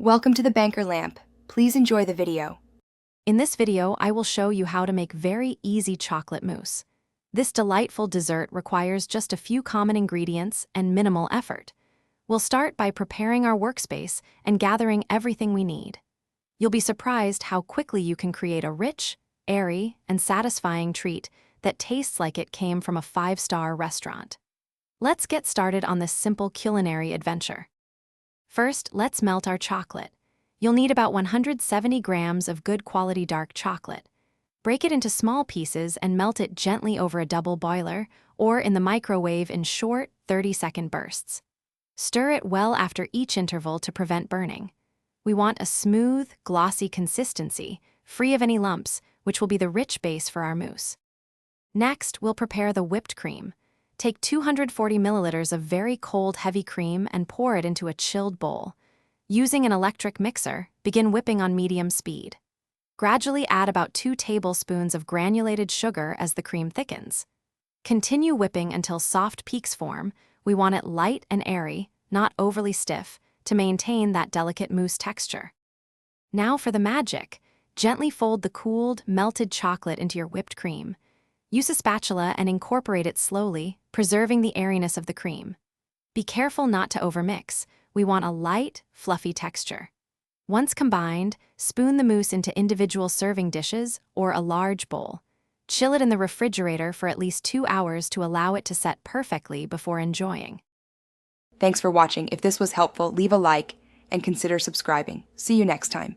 Welcome to the Banker Lamp. Please enjoy the video. In this video, I will show you how to make very easy chocolate mousse. This delightful dessert requires just a few common ingredients and minimal effort. We'll start by preparing our workspace and gathering everything we need. You'll be surprised how quickly you can create a rich, airy, and satisfying treat that tastes like it came from a five-star restaurant. Let's get started on this simple culinary adventure. First, let's melt our chocolate. You'll need about 170 grams of good quality dark chocolate. Break it into small pieces and melt it gently over a double boiler or in the microwave in short 30-second bursts. Stir it well after each interval to prevent burning. We want a smooth, glossy consistency, free of any lumps, which will be the rich base for our mousse. Next, we'll prepare the whipped cream. Take 240 milliliters of very cold, heavy cream and pour it into a chilled bowl. Using an electric mixer, begin whipping on medium speed. Gradually add about 2 tablespoons of granulated sugar as the cream thickens. Continue whipping until soft peaks form. We want it light and airy, not overly stiff, to maintain that delicate mousse texture. Now for the magic. Gently fold the cooled, melted chocolate into your whipped cream. Use a spatula and incorporate it slowly, preserving the airiness of the cream. Be careful not to overmix. We want a light, fluffy texture. Once combined, spoon the mousse into individual serving dishes or a large bowl. Chill it in the refrigerator for at least 2 hours to allow it to set perfectly before enjoying. Thanks for watching. If this was helpful, leave a like and consider subscribing. See you next time.